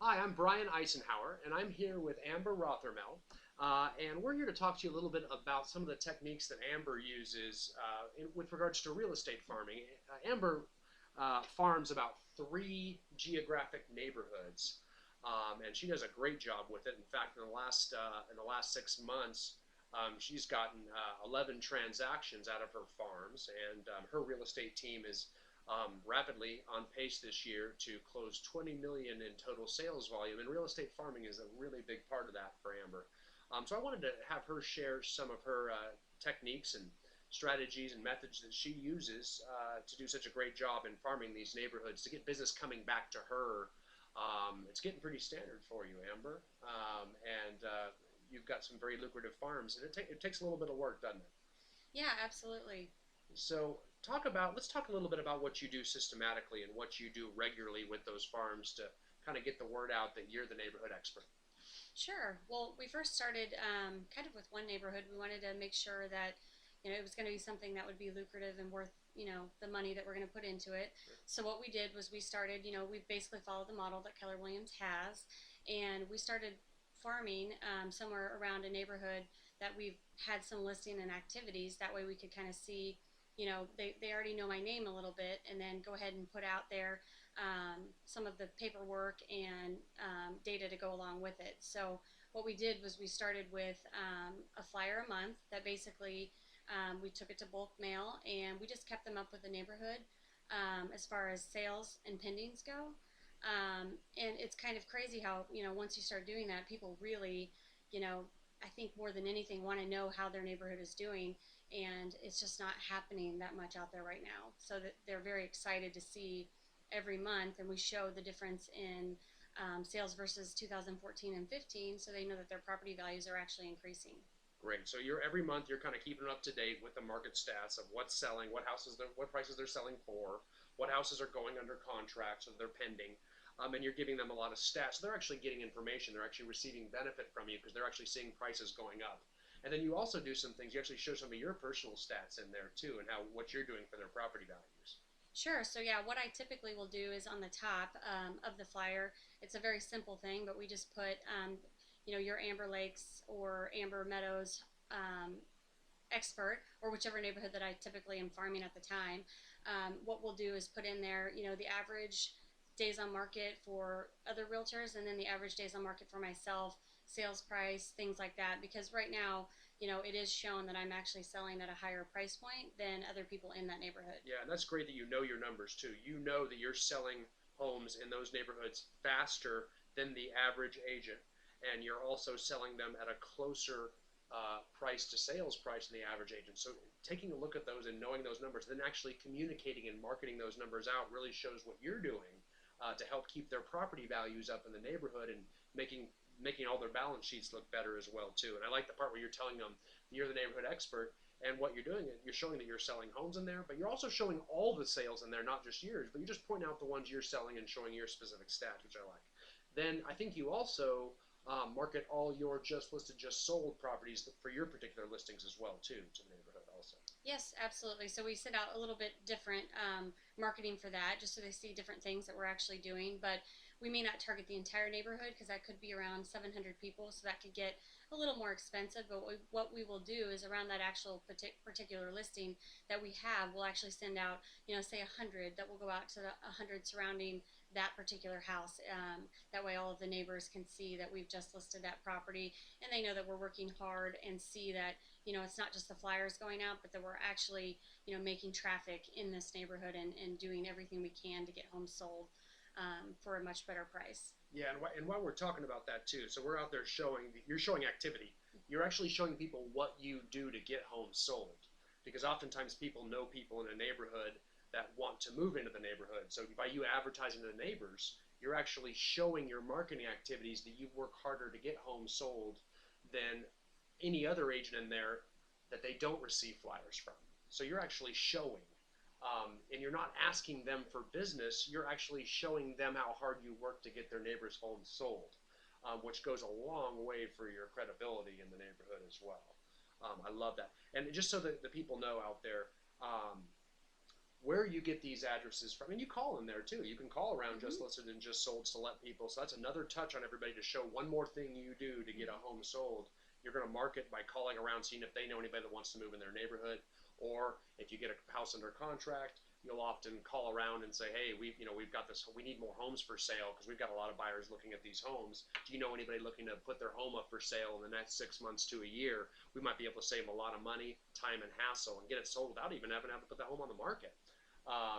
Hi, I'm Brian Eisenhower, and I'm here with Amber Rothermel. And we're here to talk to you a little bit about some of the techniques that Amber uses with regards to real estate farming. Amber farms about 3 geographic neighborhoods, and she does a great job with it. In fact, in the last 6 months, she's gotten 11 transactions out of her farms, and her real estate team is rapidly on pace this year to close 20 million in total sales volume, and real estate farming is a really big part of that for Amber. So I wanted to have her share some of her techniques and strategies and methods that she uses to do such a great job in farming these neighborhoods to get business coming back to her. It's getting pretty standard for you, Amber, and you've got some very lucrative farms, and it takes a little bit of work, doesn't it? Yeah, absolutely. So let's talk a little bit about what you do systematically and what you do regularly with those farms to kind of get the word out that you're the neighborhood expert. Sure. Well, we first started kind of with one neighborhood. We wanted to make sure that it was going to be something that would be lucrative and worth the money that we're going to put into it. So what we did was we started. We basically followed the model that Keller Williams has, and we started farming somewhere around a neighborhood that we've had some listing and activities. That way we could kind of see. They already know my name a little bit, and then go ahead and put out there some of the paperwork and data to go along with it. So what we did was we started with a flyer a month that basically we took it to bulk mail, and we just kept them up with the neighborhood as far as sales and pendings go. And it's kind of crazy how once you start doing that, people really, you know, I think more than anything want to know how their neighborhood is doing, and it's just not happening that much out there right now. So that they're very excited to see every month, and we show the difference in sales versus 2014 and 15, so they know that their property values are actually increasing. Great. So you're every month you're kind of keeping up to date with the market stats of what's selling, what prices they're selling for, what houses are going under contract, so they're pending, and you're giving them a lot of stats. So they're actually getting information. They're actually receiving benefit from you because they're actually seeing prices going up. And then you also do some things. You actually show some of your personal stats in there too, and how what you're doing for their property values. Sure. So yeah, what I typically will do is on the top of the flyer. It's a very simple thing, but we just put your Amber Lakes or Amber Meadows expert, or whichever neighborhood that I typically am farming at the time. What we'll do is put in there, the average days on market for other realtors, and then the average days on market for myself, sales price, things like that. Because right now, it is shown that I'm actually selling at a higher price point than other people in that neighborhood. Yeah, and that's great that you know your numbers too. You know that you're selling homes in those neighborhoods faster than the average agent, and you're also selling them at a closer price to sales price than the average agent. So taking a look at those and knowing those numbers, then actually communicating and marketing those numbers out really shows what you're doing to help keep their property values up in the neighborhood and making all their balance sheets look better as well too. And I like the part where you're telling them you're the neighborhood expert, and what you're doing, you're showing that you're selling homes in there, but you're also showing all the sales in there, not just yours, but you just point out the ones you're selling and showing your specific stats, which I like. Then I think you also market all your just listed, just sold properties for your particular listings as well too to the neighborhood also. Yes, absolutely. So we send out a little bit different marketing for that, just so they see different things that we're actually doing. But we may not target the entire neighborhood because that could be around 700 people, so that could get a little more expensive. But what we will do is around that actual particular listing that we have, we'll actually send out, say 100 that will go out to the 100 surrounding that particular house. That way, all of the neighbors can see that we've just listed that property, and they know that we're working hard and see that it's not just the flyers going out, but that we're actually, making traffic in this neighborhood and doing everything we can to get homes sold for a much better price. Yeah, and while we're talking about that too, so we're out there you're showing activity. You're actually showing people what you do to get homes sold. Because oftentimes people know people in a neighborhood that want to move into the neighborhood. So by you advertising to the neighbors, you're actually showing your marketing activities that you work harder to get homes sold than any other agent in there that they don't receive flyers from. So you're actually showing. And you're not asking them for business, you're actually showing them how hard you work to get their neighbors' homes sold, which goes a long way for your credibility in the neighborhood as well. I love that. And just so that the people know out there, um, where you get these addresses from, and you call in there too. You can call around Mm-hmm. just listed and just sold to let people. So that's another touch on everybody to show one more thing you do to get a home sold. You're going to market by calling around, seeing if they know anybody that wants to move in their neighborhood, or if you get a house under contract, you'll often call around and say, "Hey, we've got this. We need more homes for sale because we've got a lot of buyers looking at these homes. Do you know anybody looking to put their home up for sale in the next 6 months to a year? We might be able to save them a lot of money, time, and hassle, and get it sold without even having to put the home on the market."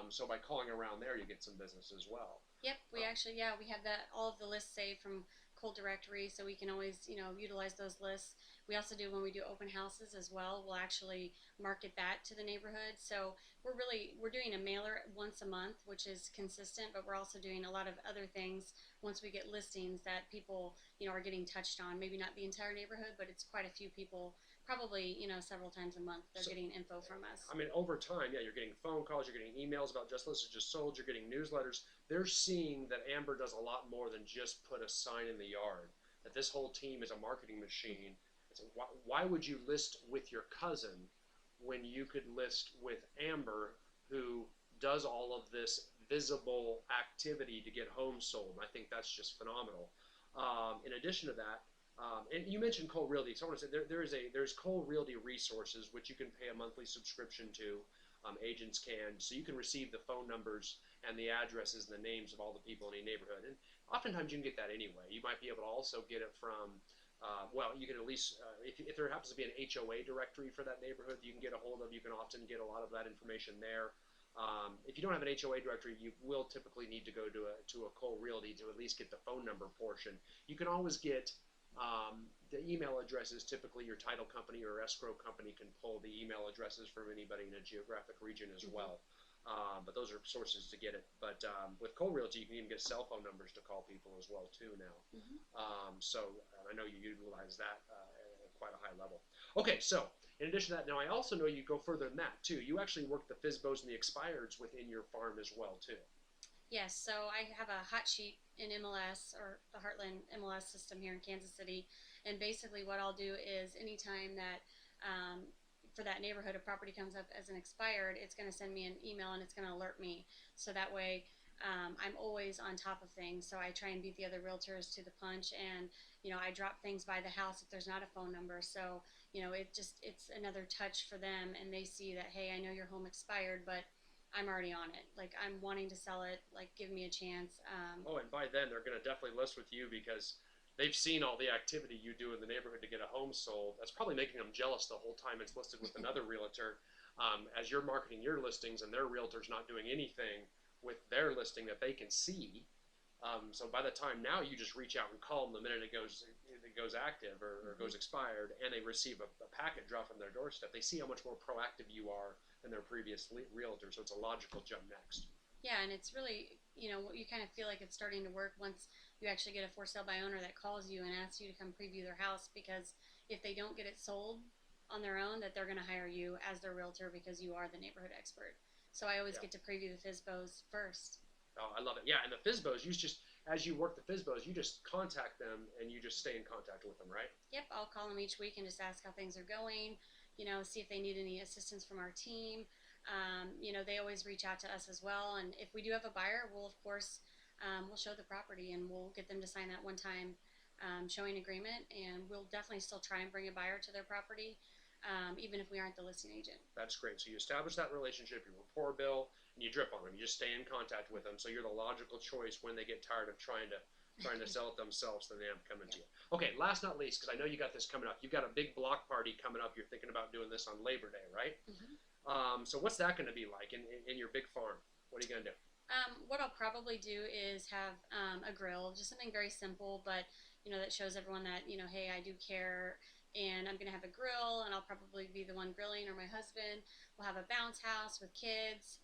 So by calling around there, you get some business as well. Yep, we actually, yeah, we have that all of the lists saved from cold directory, so we can always, utilize those lists. We also do when we do open houses as well. We'll actually market that to the neighborhood. So we're doing a mailer once a month, which is consistent, but we're also doing a lot of other things once we get listings that people, are getting touched on. Maybe not the entire neighborhood, but it's quite a few people. Probably, several times a month they're So, getting info from us. I mean, over time, yeah, you're getting phone calls, you're getting emails about just listed, just sold, you're getting newsletters. They're seeing that Amber does a lot more than just put a sign in the yard. That this whole team is a marketing machine. So why would you list with your cousin when you could list with Amber, who does all of this visible activity to get homes sold? And I think that's just phenomenal. In addition to that, and you mentioned Cole Realty, so I want to say there's Cole Realty resources which you can pay a monthly subscription to. Agents can, so you can receive the phone numbers and the addresses and the names of all the people in a neighborhood. And oftentimes you can get that anyway. You might be able to also get it from, you can at least, if there happens to be an HOA directory for that neighborhood you can get a hold of, you can often get a lot of that information there. If you don't have an HOA directory, you will typically need to go to a Cole Realty to at least get the phone number portion. You can always get the email addresses. Typically your title company or escrow company can pull the email addresses from anybody in a geographic region as well. But those are sources to get it. But with Cole Realty, you can even get cell phone numbers to call people as well too now. So I know you utilize that at quite a high level. Okay, so in addition to that, now I also know you go further than that too. You actually work the FSBOs and the expireds within your farm as well too. Yes, so I have a hot sheet in MLS, or the Heartland MLS system here in Kansas City, and basically what I'll do is anytime that for that neighborhood a property comes up as an expired, it's going to send me an email and it's going to alert me. So that way I'm always on top of things. So I try and beat the other realtors to the punch, and I drop things by the house if there's not a phone number. So it's another touch for them, and they see that, hey, I know your home expired, but I'm already on it. Like, I'm wanting to sell it. Like, give me a chance. Oh, and by then they're going to definitely list with you because they've seen all the activity you do in the neighborhood to get a home sold. That's probably making them jealous the whole time it's listed with another realtor. As you're marketing your listings and their realtor's not doing anything with their listing that they can see. So by the time now you just reach out and call them the minute it goes active or goes expired, and they receive a packet drop on their doorstep. They see how much more proactive you are than their previous realtor, so it's a logical jump next. Yeah, and it's really, you kind of feel like it's starting to work once you actually get a for sale by owner that calls you and asks you to come preview their house, because if they don't get it sold on their own, that they're going to hire you as their realtor because you are the neighborhood expert. So I always Yeah. get to preview the FSBOs first. Oh, I love it. Yeah, and the FSBOs, you just as you work the FSBOs, you just contact them and you just stay in contact with them, right? Yep, I'll call them each week and just ask how things are going, see if they need any assistance from our team. They always reach out to us as well. And if we do have a buyer, we'll, of course, we'll show the property and we'll get them to sign that one time showing agreement. And we'll definitely still try and bring a buyer to their property, even if we aren't the listing agent. That's great. So you establish that relationship, you rapport bill, and you drip on them. You just stay in contact with them, so you're the logical choice when they get tired of trying to sell it themselves. Then they end up coming to you. Okay, last not least, because I know you got this coming up. You've got a big block party coming up. You're thinking about doing this on Labor Day, right? So what's that going to be like in your big farm? What are you going to do? What I'll probably do is have a grill, just something very simple, but that shows everyone that hey, I do care, and I'm gonna have a grill, and I'll probably be the one grilling, or my husband. We'll have a bounce house with kids.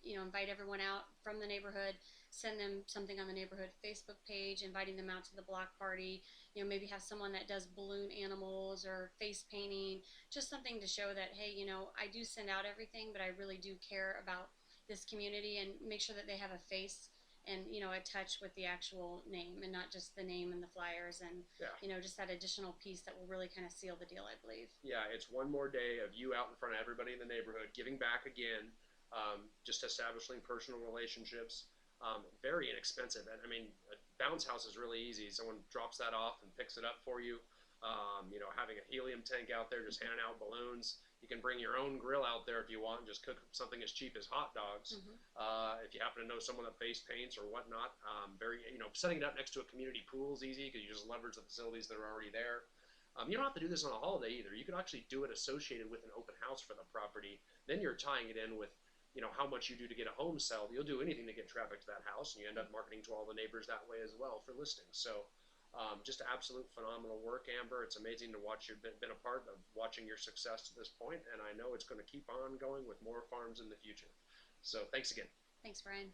Invite everyone out from the neighborhood. Send them something on the neighborhood Facebook page, inviting them out to the block party. Maybe have someone that does balloon animals or face painting, just something to show that, hey, I do send out everything, but I really do care about this community, and make sure that they have a face and a touch with the actual name, and not just the name and the flyers, and Yeah. just that additional piece that will really kind of seal the deal, I believe. Yeah, it's one more day of you out in front of everybody in the neighborhood, giving back again. just establishing personal relationships. Very inexpensive. And I mean, a bounce house is really easy. Someone drops that off and picks it up for you. Having a helium tank out there, just handing out balloons. You can bring your own grill out there if you want and just cook something as cheap as hot dogs. Mm-hmm. If you happen to know someone that face paints or whatnot, setting it up next to a community pool is easy because you just leverage the facilities that are already there. You don't have to do this on a holiday either. You could actually do it associated with an open house for the property. Then you're tying it in with how much you do to get a home sell. You'll do anything to get traffic to that house, and you end up marketing to all the neighbors that way as well for listings. So just absolute phenomenal work, Amber. It's amazing to watch. You've been a part of watching your success to this point, and I know it's going to keep on going with more farms in the future. So thanks again. Thanks, Brian.